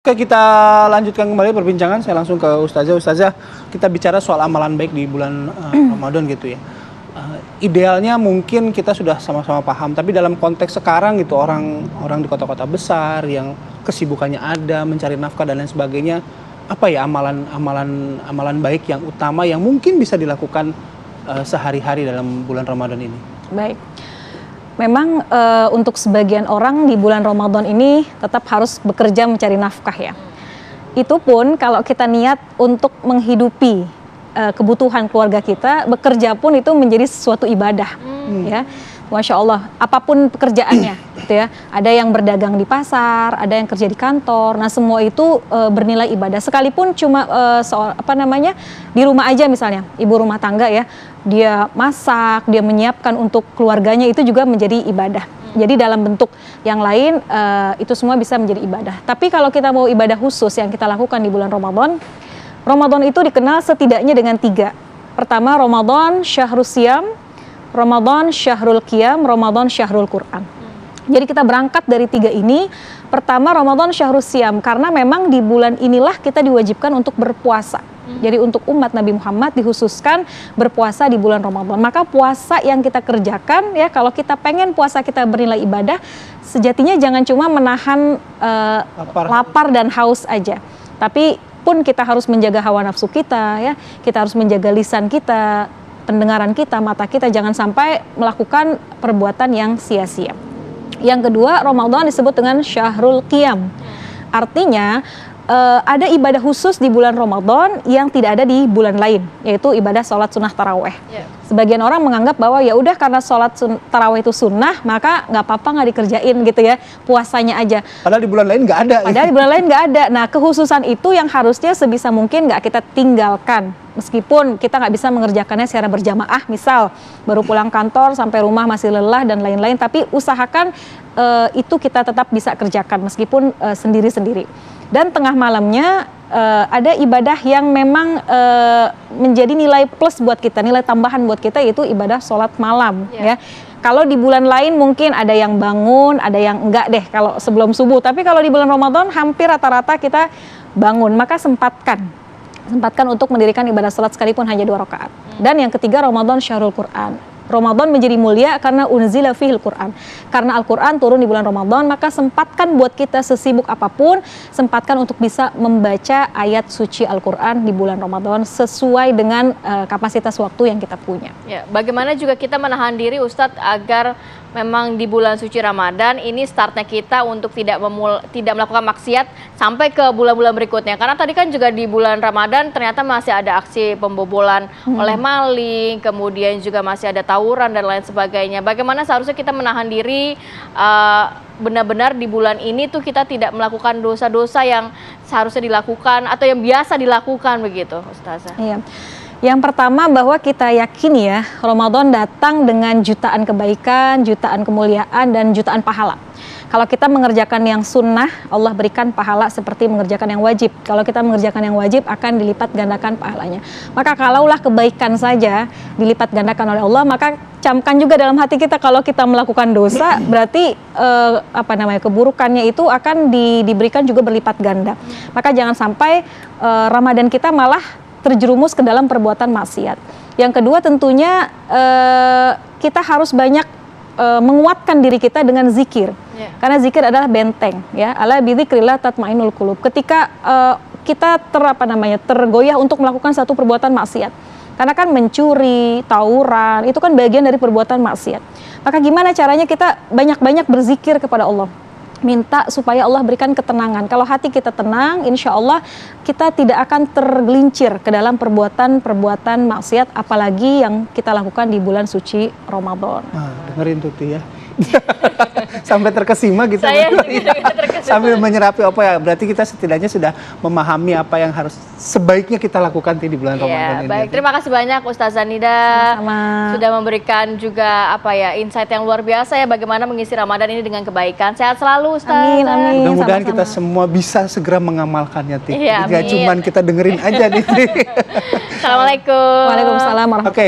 Oke, kita lanjutkan kembali perbincangan. Saya langsung ke Ustazah. Ustazah, kita bicara soal amalan baik di bulan Ramadan gitu ya. Idealnya mungkin kita sudah sama-sama paham, tapi dalam konteks sekarang gitu, orang di kota-kota besar yang kesibukannya ada, mencari nafkah dan lain sebagainya, apa ya amalan baik yang utama yang mungkin bisa dilakukan sehari-hari dalam bulan Ramadan ini? Baik. Memang untuk sebagian orang di bulan Ramadan ini tetap harus bekerja mencari nafkah ya. Itu pun kalau kita niat untuk menghidupi kebutuhan keluarga kita, bekerja pun itu menjadi sesuatu ibadah, ya. Masya Allah, apapun pekerjaannya, gitu ya. Ada yang berdagang di pasar, ada yang kerja di kantor. Nah, semua itu bernilai ibadah. Sekalipun cuma di rumah aja misalnya, ibu rumah tangga ya, dia masak, dia menyiapkan untuk keluarganya, itu juga menjadi ibadah. Jadi dalam bentuk yang lain itu semua bisa menjadi ibadah. Tapi kalau kita mau ibadah khusus yang kita lakukan di bulan Ramadan, Ramadan itu dikenal setidaknya dengan 3. Pertama, Ramadan Syahrul Siyam, Ramadan Syahrul Qiyam, Ramadan Syahrul Quran. Jadi kita berangkat dari 3 ini. Pertama, Ramadan Syahrul Siyam, karena memang di bulan inilah kita diwajibkan untuk berpuasa. Jadi untuk umat Nabi Muhammad dikhususkan berpuasa di bulan Ramadan. Maka puasa yang kita kerjakan ya, kalau kita pengen puasa kita bernilai ibadah, sejatinya jangan cuma menahan lapar dan haus aja. Tapi pun kita harus menjaga hawa nafsu kita ya. Kita harus menjaga lisan kita, pendengaran kita, mata kita, jangan sampai melakukan perbuatan yang sia-sia. Yang kedua, Ramadan disebut dengan Syahrul Qiyam. Artinya ada ibadah khusus di bulan Ramadan yang tidak ada di bulan lain, yaitu ibadah sholat sunnah taraweh. Sebagian orang menganggap bahwa ya udah karena sholat taraweh itu sunnah, maka nggak apa-apa nggak dikerjain gitu ya, puasanya aja. Padahal di bulan lain nggak ada. Padahal di bulan lain nggak ada. Nah, kekhususan itu yang harusnya sebisa mungkin nggak kita tinggalkan. Meskipun kita nggak bisa mengerjakannya secara berjamaah, misal baru pulang kantor sampai rumah masih lelah dan lain-lain, tapi usahakan itu kita tetap bisa kerjakan meskipun sendiri-sendiri. Dan tengah malamnya ada ibadah yang memang menjadi nilai plus buat kita, nilai tambahan buat kita, yaitu ibadah sholat malam. Ya. Kalau di bulan lain mungkin ada yang bangun, ada yang enggak deh kalau sebelum subuh. Tapi kalau di bulan Ramadan hampir rata-rata kita bangun, maka sempatkan untuk mendirikan ibadah sholat sekalipun hanya 2 rakaat. Dan yang ketiga, Ramadan Syahrul Quran. Ramadan menjadi mulia karena unzila fihil Quran. Karena Al-Quran turun di bulan Ramadan, maka sempatkan buat kita sesibuk apapun, sempatkan untuk bisa membaca ayat suci Al-Quran di bulan Ramadan sesuai dengan kapasitas waktu yang kita punya. Ya, bagaimana juga kita menahan diri Ustadz agar memang di bulan suci Ramadan ini startnya kita untuk tidak melakukan maksiat sampai ke bulan-bulan berikutnya. Karena tadi kan juga di bulan Ramadan ternyata masih ada aksi pembobolan oleh maling, kemudian juga masih ada tawuran dan lain sebagainya. Bagaimana seharusnya kita menahan diri benar-benar di bulan ini tuh kita tidak melakukan dosa-dosa yang seharusnya dilakukan atau yang biasa dilakukan begitu, Ustazah? Iya. Yang pertama, bahwa kita yakin ya, Ramadan datang dengan jutaan kebaikan, jutaan kemuliaan, dan jutaan pahala. Kalau kita mengerjakan yang sunnah, Allah berikan pahala seperti mengerjakan yang wajib. Kalau kita mengerjakan yang wajib, akan dilipat gandakan pahalanya. Maka kalaulah kebaikan saja dilipat gandakan oleh Allah, maka camkan juga dalam hati kita kalau kita melakukan dosa, berarti keburukannya itu akan diberikan juga berlipat ganda. Maka jangan sampai Ramadan kita malah terjerumus ke dalam perbuatan maksiat. Yang kedua, tentunya kita harus banyak menguatkan diri kita dengan zikir. Karena zikir adalah benteng, ya. Ala bidzikrillah tatmainul qulub. Ketika kita tergoyah untuk melakukan satu perbuatan maksiat. Karena kan mencuri, tawuran, itu kan bagian dari perbuatan maksiat. Maka gimana caranya kita banyak-banyak berzikir kepada Allah? Minta supaya Allah berikan ketenangan. Kalau hati kita tenang, insya Allah kita tidak akan tergelincir ke dalam perbuatan maksiat, apalagi yang kita lakukan di bulan suci Ramadan. Nah, dengerin Tuti ya. Sampai terkesima gitu. Saya terkesima. Sambil menyerapi apa ya, berarti kita setidaknya sudah memahami apa yang harus sebaiknya kita lakukan di bulan Ramadan ini. Baik, terima kasih banyak Ustazah Nida. Sama-sama. Sudah memberikan juga insight yang luar biasa ya, bagaimana mengisi Ramadan ini dengan kebaikan. Sehat selalu Ustazah. Amin, amin. Mudah-mudahan Sama-sama. kita semua bisa segera mengamalkannya, Ti. Iya, Tidak amin. cuman kita dengerin aja nih. Assalamualaikum. Waalaikumsalam warahmatullahi wabarakatuh. Oke.